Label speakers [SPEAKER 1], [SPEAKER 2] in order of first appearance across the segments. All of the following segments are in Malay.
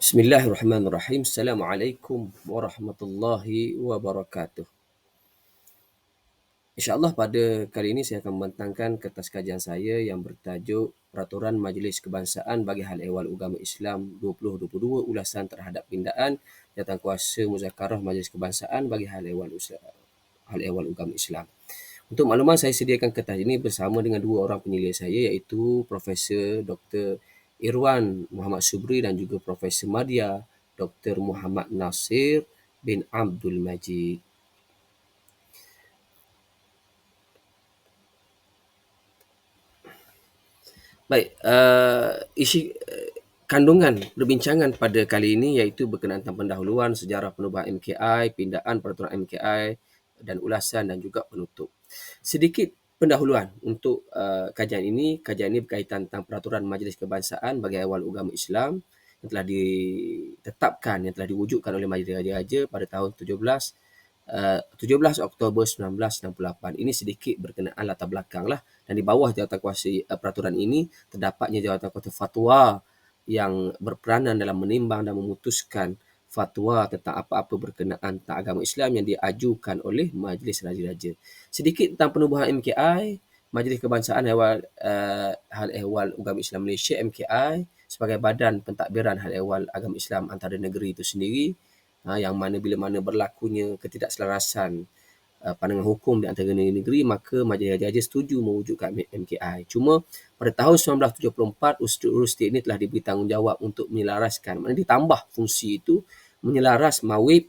[SPEAKER 1] Bismillahirrahmanirrahim. Assalamualaikum warahmatullahi wabarakatuh. InsyaAllah pada kali ini saya akan membentangkan kertas kajian saya yang bertajuk Peraturan Majlis Kebangsaan bagi Hal Ehwal Ugama Islam 2022 ulasan terhadap pindaan Jawatankuasa Muzakarah Majlis Kebangsaan bagi Hal Ehwal Ugama Islam. Untuk makluman, saya sediakan kertas ini bersama dengan dua orang penilai saya, iaitu Profesor Dr. Irwan Muhammad Subri dan juga Profesor Madya Dr. Muhammad Nasir bin Abdul Majid. Baik, isi kandungan perbincangan pada kali ini iaitu berkenaan tentang pendahuluan, sejarah penubuhan MKI, pindaan peraturan MKI dan ulasan dan juga penutup. Sedikit pendahuluan untuk kajian ini berkaitan tentang peraturan Majlis Kebangsaan bagi Ehwal Ugama Islam yang telah ditetapkan, yang telah diwujudkan oleh Majlis Raja-Raja pada tahun 17 Oktober 1968. Ini sedikit berkenaan latar belakang lah. Dan di bawah jawatankuasa peraturan ini terdapatnya jawatankuasa fatwa yang berperanan dalam menimbang dan memutuskan fatwa tentang apa-apa berkenaan tentang agama Islam yang diajukan oleh Majlis Raja-Raja. Sedikit tentang penubuhan MKI, Majlis Kebangsaan Hal Ehwal Ugama Islam Malaysia MKI sebagai badan pentadbiran hal ehwal agama Islam antara negeri itu sendiri, yang mana bila mana berlakunya ketidakselarasan pandangan hukum di antara negeri, maka Majlis Raja-Raja setuju mewujudkan MKI. Cuma pada tahun 1974 urus ini telah diberi tanggungjawab untuk menyelaraskan, maknanya ditambah fungsi itu menyelaras mawib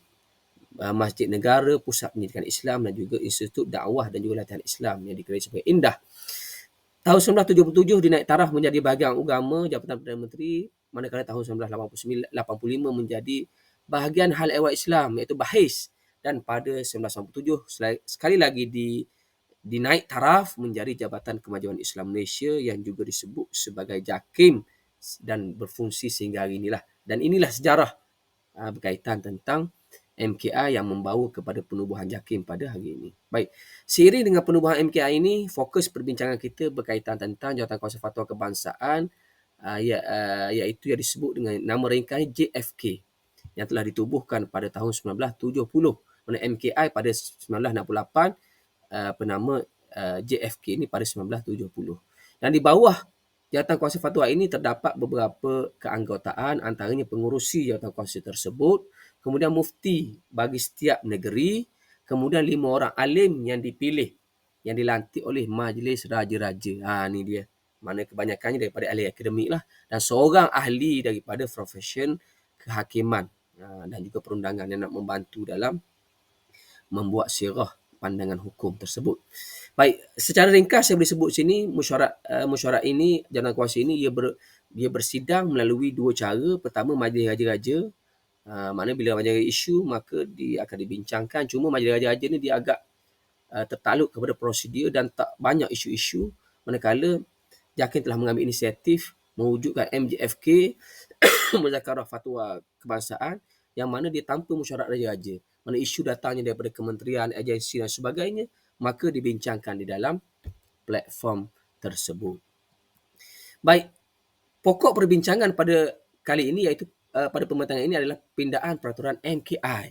[SPEAKER 1] Masjid Negara, Pusat Pendidikan Islam dan juga Institut Dakwah dan juga Latihan Islam yang dikenali sebagai Indah. Tahun 1977 dinaik taraf menjadi bahagian agama Jabatan Perdana Menteri, manakala tahun 1985 menjadi bahagian hal ehwal Islam iaitu BAHIS, dan pada 1997 sekali lagi dinaik taraf menjadi Jabatan Kemajuan Islam Malaysia yang juga disebut sebagai JAKIM dan berfungsi sehingga hari inilah. Dan inilah sejarah berkaitan tentang MKI yang membawa kepada penubuhan JAKIM pada hari ini. Baik, seiring dengan penubuhan MKI ini, fokus perbincangan kita berkaitan tentang Jawatankuasa Fatwa Kebangsaan iaitu yang disebut dengan nama ringkas JFK yang telah ditubuhkan pada tahun 1970. Mana MKI pada 1968, penama JFK ini pada 1970. Dan di bawah Jawatankuasa Fatwa ini terdapat beberapa keanggotaan, antaranya pengurusi jawatankuasa tersebut, kemudian mufti bagi setiap negeri, kemudian 5 orang alim yang dipilih, yang dilantik oleh Majlis Raja-Raja. Ni dia. Mana kebanyakannya daripada ahli akademik lah, dan seorang ahli daripada profession kehakiman dan juga perundangan yang nak membantu dalam membuat sirah pandangan hukum tersebut. Baik, secara ringkas saya boleh sebut sini, mesyuarat ini, jawatankuasa ini dia bersidang melalui dua cara. Pertama, Majlis Raja-Raja, mana bila ada isu maka dia akan dibincangkan. Cuma Majlis Raja-Raja ni dia agak tertakluk kepada prosedur dan tak banyak isu-isu, manakala JAKIM telah mengambil inisiatif mewujudkan MJFK Muzakarah Fatwa Kebangsaan, yang mana dia tanpa mesyuarat Raja-Raja. Mana isu datangnya daripada kementerian, agensi dan sebagainya, maka dibincangkan di dalam platform tersebut. Baik, pokok perbincangan pada kali ini iaitu pada pembentangan ini adalah pindaan peraturan MKI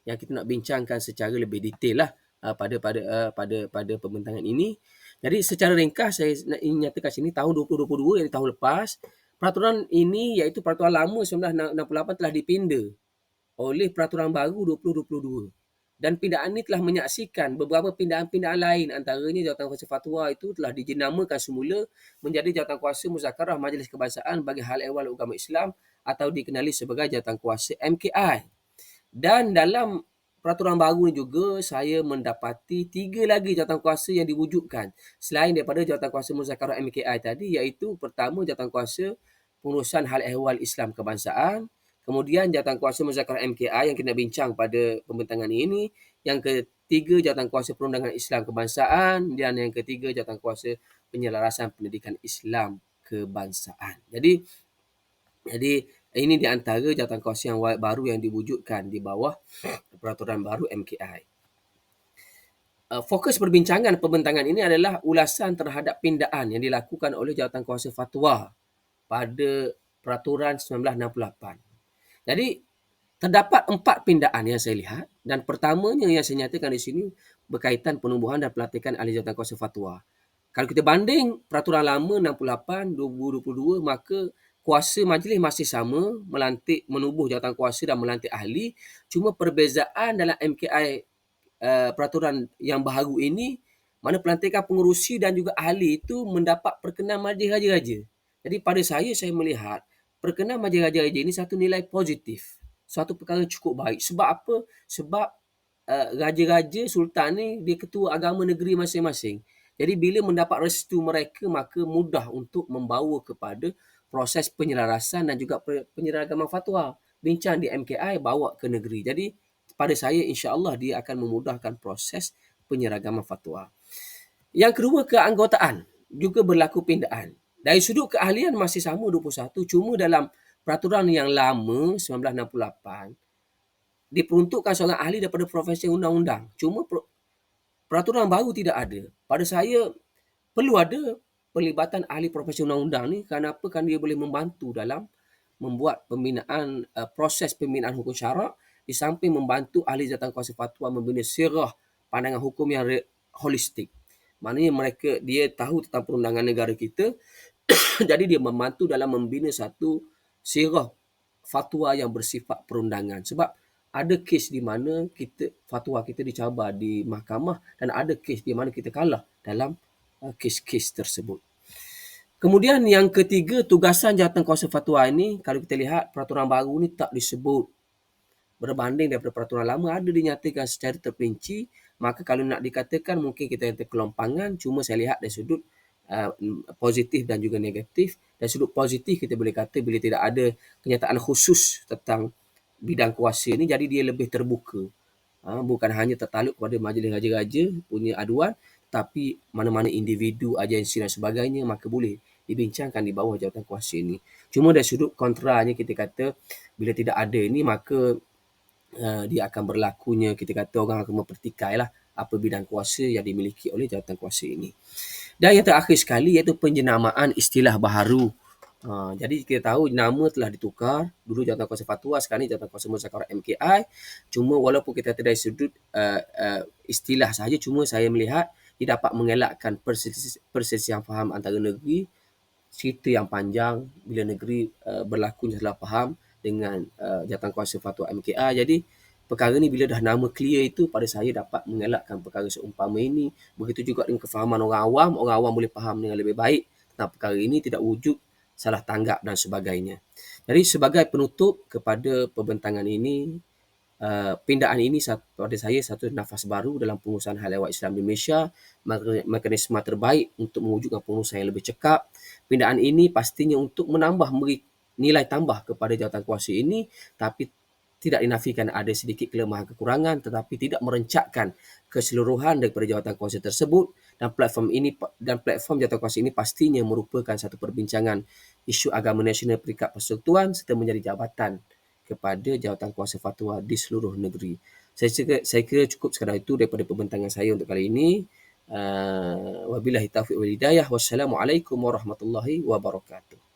[SPEAKER 1] yang kita nak bincangkan secara lebih detail lah pada pembentangan ini. Jadi secara ringkas saya nak nyatakan sini, tahun 2022 yang tahun lepas, peraturan ini iaitu peraturan lama 1968 telah dipinda oleh peraturan baru 2022. Dan pindaan ini telah menyaksikan beberapa pindaan-pindaan lain, antaranya Jawatankuasa Fatwa itu telah dijenamakan semula menjadi Jawatankuasa Muzakarah Majlis Kebangsaan bagi Hal Ehwal Ugama Islam atau dikenali sebagai Jawatankuasa MKI. Dan dalam peraturan baru ni juga saya mendapati 3 lagi jawatankuasa yang diwujudkan selain daripada Jawatankuasa Muzakarah MKI tadi, iaitu pertama Jawatankuasa Pengurusan Hal Ehwal Islam Kebangsaan, kemudian Jawatankuasa Muzakarah MKI yang kita bincang pada pembentangan ini, yang ketiga Jawatankuasa Perundangan Islam Kebangsaan, dan yang ketiga Jawatankuasa Penyelarasan Pendidikan Islam Kebangsaan. Jadi ini di antara jawatankuasa yang baru yang diwujudkan di bawah peraturan baru MKI. Fokus perbincangan pembentangan ini adalah ulasan terhadap pindaan yang dilakukan oleh Jawatankuasa Fatwa pada peraturan 1968. Jadi terdapat 4 pindaan yang saya lihat dan pertamanya yang saya nyatakan di sini berkaitan penubuhan dan pelantikan ahli jabatan kuasa fatwa. Kalau kita banding peraturan lama 68 2022, maka kuasa majlis masih sama, melantik, menubuh jawatan kuasa dan melantik ahli. Cuma perbezaan dalam MKI peraturan yang baharu ini, mana pelantikan pengerusi dan juga ahli itu mendapat perkenan majlis raja-raja. Jadi pada saya melihat perkenan majlis raja-raja ini satu nilai positif, suatu perkara cukup baik. Sebab apa? Sebab raja-raja sultan ni dia ketua agama negeri masing-masing. Jadi bila mendapat restu mereka, maka mudah untuk membawa kepada proses penyelarasan dan juga penyeragaman fatwa. Bincang di MKI bawa ke negeri. Jadi pada saya insya-Allah dia akan memudahkan proses penyeragaman fatwa. Yang kedua, keanggotaan juga berlaku pindaan. Dari sudut keahlian masih sama 21, cuma dalam peraturan yang lama 1968 diperuntukkan seorang ahli daripada profesi undang-undang. Cuma peraturan baru tidak ada. Pada saya perlu ada pelibatan ahli profesi undang-undang ni. Kenapa? Kan dia boleh membantu dalam membuat pembinaan proses pembinaan hukum syarak, di samping membantu ahli jawatan kuasa fatwa membina sirah pandangan hukum yang holistik. Maknanya dia tahu tentang perundangan negara kita, jadi dia membantu dalam membina satu sirah fatwa yang bersifat perundangan. Sebab ada kes di mana fatwa kita dicabar di mahkamah dan ada kes di mana kita kalah dalam kes-kes tersebut. Kemudian yang ketiga, tugasan jawatan kuasa fatwa ini, kalau kita lihat peraturan baru ni tak disebut, berbanding daripada peraturan lama ada dinyatakan secara terperinci. Maka kalau nak dikatakan mungkin kita kata kelompangan, cuma saya lihat dari sudut positif dan juga negatif. Dari sudut positif kita boleh kata bila tidak ada kenyataan khusus tentang bidang kuasa ni, jadi dia lebih terbuka. Bukan hanya tertaluk kepada majlis raja-raja punya aduan, tapi mana-mana individu, agensi dan sebagainya maka boleh dibincangkan di bawah jawatan kuasa ini. Cuma dari sudut kontranya kita kata bila tidak ada ini, maka dia akan berlakunya, kita kata orang akan mempertikai lah apa bidang kuasa yang dimiliki oleh jawatan kuasa ini. Dan yang terakhir sekali iaitu penjenamaan istilah baharu. Jadi kita tahu nama telah ditukar. Dulu jawatan kuasa fatwa, sekarang ni jawatan kuasa musyawarah MKI. Cuma walaupun kita dari sudut istilah sahaja, cuma saya melihat dia dapat mengelakkan perselisihan faham antara negeri. Cerita yang panjang bila negeri berlakunya salah faham dengan jawatan kuasa fatwa MKI. Jadi perkara ni bila dah nama clear itu, pada saya dapat mengelakkan perkara seumpama ini. Begitu juga dengan kefahaman orang awam boleh faham dengan lebih baik tentang perkara ini, tidak wujud salah tanggap dan sebagainya. Jadi sebagai penutup kepada pembentangan ini, pindaan ini pada saya satu nafas baru dalam pengurusan hal ehwal Islam di Malaysia, mekanisme terbaik untuk mewujudkan pengurusan yang lebih cekap. Pindaan ini pastinya untuk menambah nilai tambah kepada jawatan kuasa ini, tapi tidak dinafikan ada sedikit kelemahan kekurangan, tetapi tidak merencatkan keseluruhan daripada jawatan kuasa tersebut. Dan platform jawatan kuasa ini pastinya merupakan satu perbincangan isu agama nasional peringkat persekutuan serta menjadi jabatan kepada jawatan kuasa fatwa di seluruh negeri. Saya kira cukup sekadar itu daripada pembentangan saya untuk kali ini. Wabillahi taufiq wal hidayah. Wassalamualaikum warahmatullahi wabarakatuh.